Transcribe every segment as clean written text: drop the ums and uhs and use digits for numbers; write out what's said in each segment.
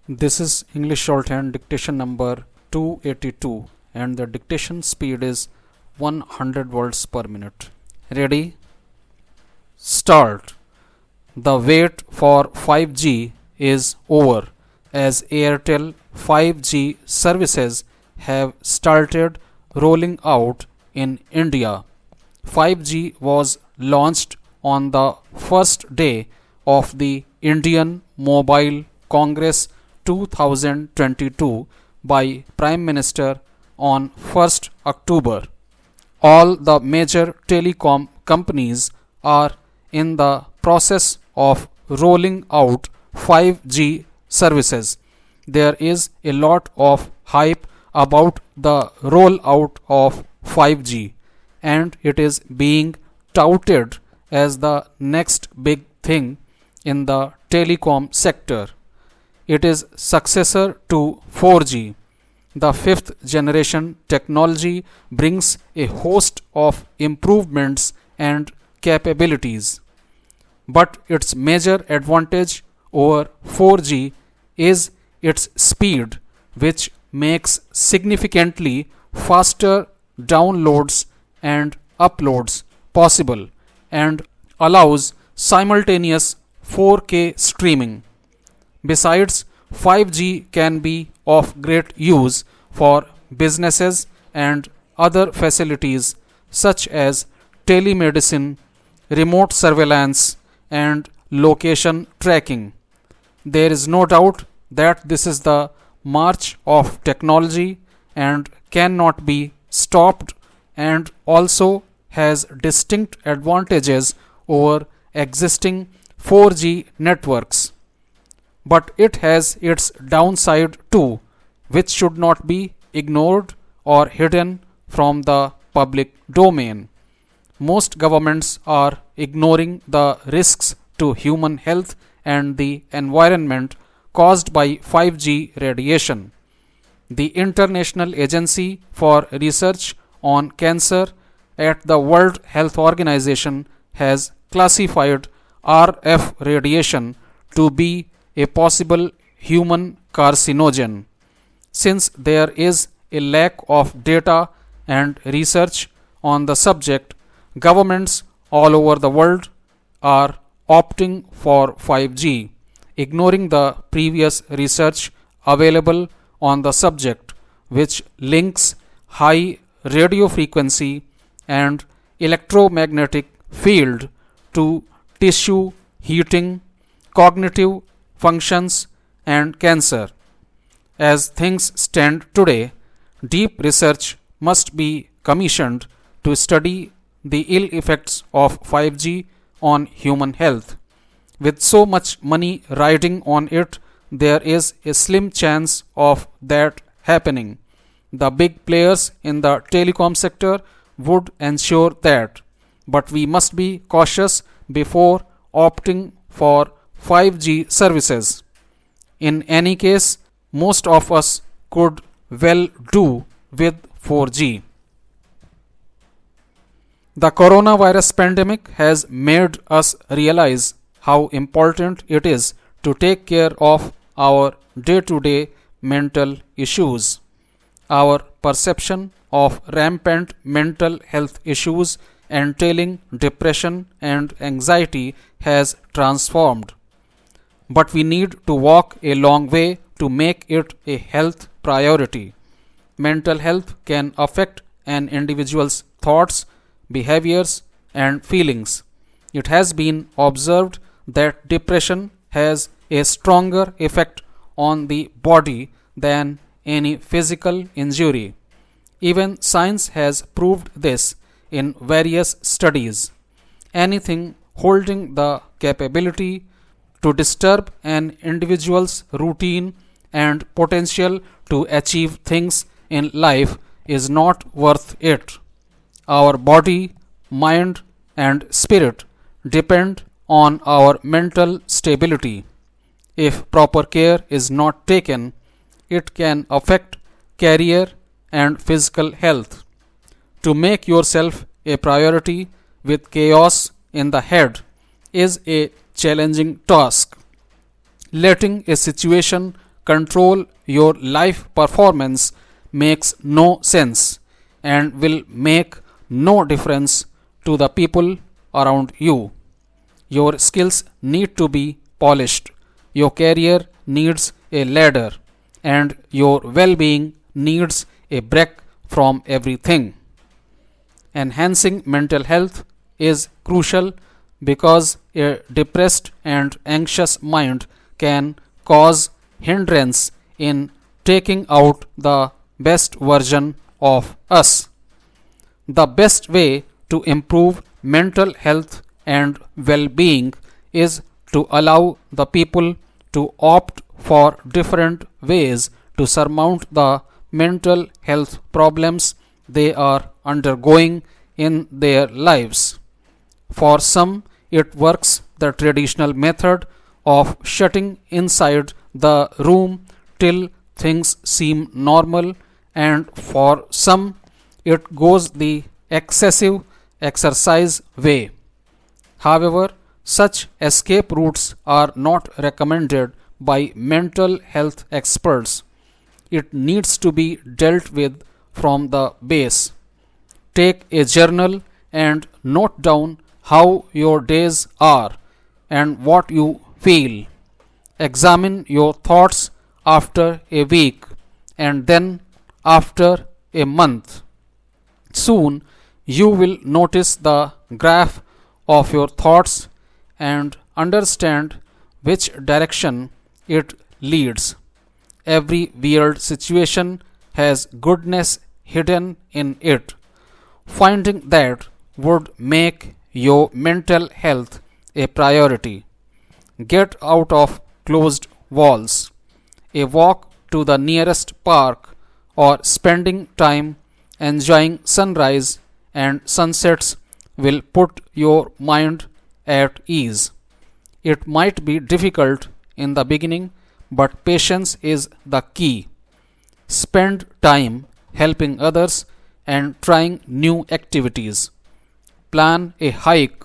This is English shorthand dictation number 282 and the dictation speed is 100 words per minute. Ready? Start. The wait for 5G is over as Airtel 5G services have started rolling out in India. 5G was launched on the first day of the Indian Mobile Congress 2022 by Prime Minister on 1st October. All the major telecom companies are in the process of rolling out 5G services. There is a lot of hype about the rollout of 5G and it is being touted as the next big thing in the telecom sector. It is successor to 4G. The fifth generation technology brings a host of improvements and capabilities. But its major advantage over 4G is its speed, which makes significantly faster downloads and uploads possible and allows simultaneous 4K streaming. Besides, 5G can be of great use for businesses and other facilities such as telemedicine, remote surveillance, and location tracking. There is no doubt that this is the march of technology and cannot be stopped and also has distinct advantages over existing 4G networks. But it has its downside too, which should not be ignored or hidden from the public domain. Most governments are ignoring the risks to human health and the environment caused by 5G radiation. The International Agency for Research on Cancer at the World Health Organization has classified RF radiation to be a possible human carcinogen. Since there is a lack of data and research on the subject, governments all over the world are opting for 5G, ignoring the previous research available on the subject, which links high radio frequency and electromagnetic field to tissue heating, cognitive functions, and cancer. As things stand today, deep research must be commissioned to study the ill effects of 5G on human health. With so much money riding on it, there is a slim chance of that happening. The big players in the telecom sector would ensure that, but we must be cautious before opting for 5G services. In any case, most of us could well do with 4G. The coronavirus pandemic has made us realize how important it is to take care of our day-to-day mental issues. Our perception of rampant mental health issues entailing depression and anxiety has transformed. But we need to walk a long way to make it a health priority. Mental health can affect an individual's thoughts, behaviors, and feelings. It has been observed that depression has a stronger effect on the body than any physical injury. Even science has proved this in various studies. Anything holding the capability to disturb an individual's routine and potential to achieve things in life is not worth it. Our body, mind, and spirit depend on our mental stability. If proper care is not taken, it can affect career and physical health. To make yourself a priority with chaos in the head is a challenging task. Letting a situation control your life performance makes no sense and will make no difference to the people around you. Your skills need to be polished. Your career needs a ladder, and your well-being needs a break from everything. Enhancing mental health is crucial because a depressed and anxious mind can cause hindrance in taking out the best version of us. The best way to improve mental health and well-being is to allow the people to opt for different ways to surmount the mental health problems they are undergoing in their lives. For some, it works the traditional method of shutting inside the room till things seem normal, and for some, it goes the excessive exercise way. However, such escape routes are not recommended by mental health experts. It needs to be dealt with from the base. Take a journal and note down how your days are and what you feel. Examine your thoughts after a week and then after a month. Soon you will notice the graph of your thoughts and understand which direction it leads. Every weird situation has goodness hidden in it. Finding that would make your mental health a priority. Get out of closed walls. A walk to the nearest park or spending time enjoying sunrise and sunsets will put your mind at ease. It might be difficult in the beginning, but patience is the key. Spend time helping others and trying new activities. Plan a hike,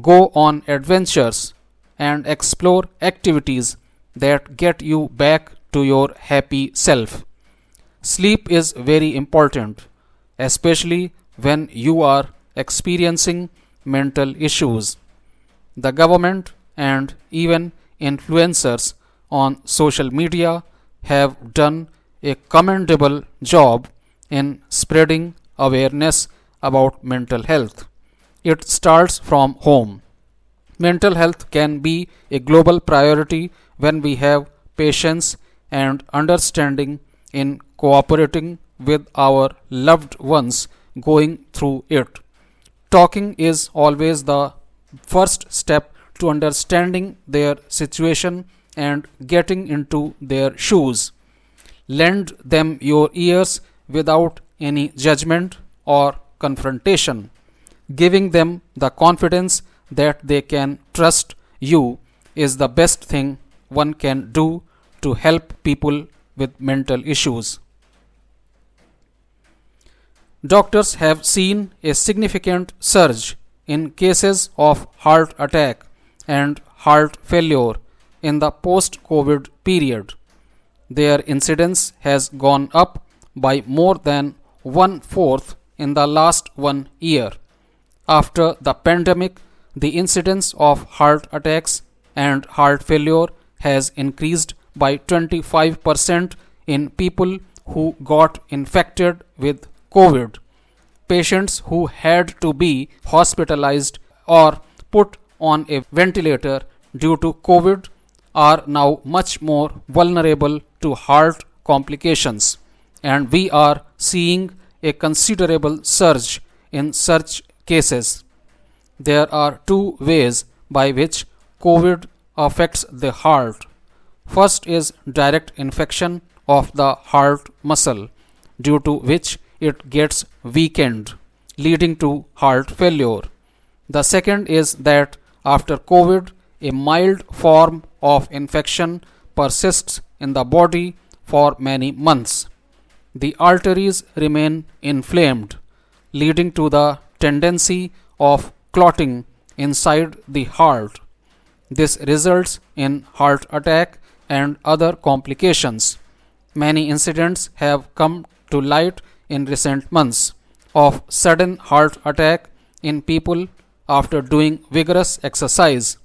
go on adventures, and explore activities that get you back to your happy self. Sleep is very important, especially when you are experiencing mental issues. The government and even influencers on social media have done a commendable job in spreading awareness about mental health. It starts from home. Mental health can be a global priority when we have patience and understanding in cooperating with our loved ones going through it. Talking is always the first step to understanding their situation and getting into their shoes. Lend them your ears without any judgment or confrontation. Giving them the confidence that they can trust you is the best thing one can do to help people with mental issues. Doctors have seen a significant surge in cases of heart attack and heart failure in the post-COVID period. Their incidence has gone up by more than 1/4 in the last 1 year. After the pandemic, the incidence of heart attacks and heart failure has increased by 25% in people who got infected with COVID. Patients who had to be hospitalized or put on a ventilator due to COVID are now much more vulnerable to heart complications, and we are seeing a considerable surge in such cases. There are two ways by which COVID affects the heart. First is direct infection of the heart muscle, due to which it gets weakened, leading to heart failure. The second is that after COVID, a mild form of infection persists in the body for many months. The arteries remain inflamed, leading to the tendency of clotting inside the heart. This results in heart attack and other complications. Many incidents have come to light in recent months of sudden heart attack in people after doing vigorous exercise.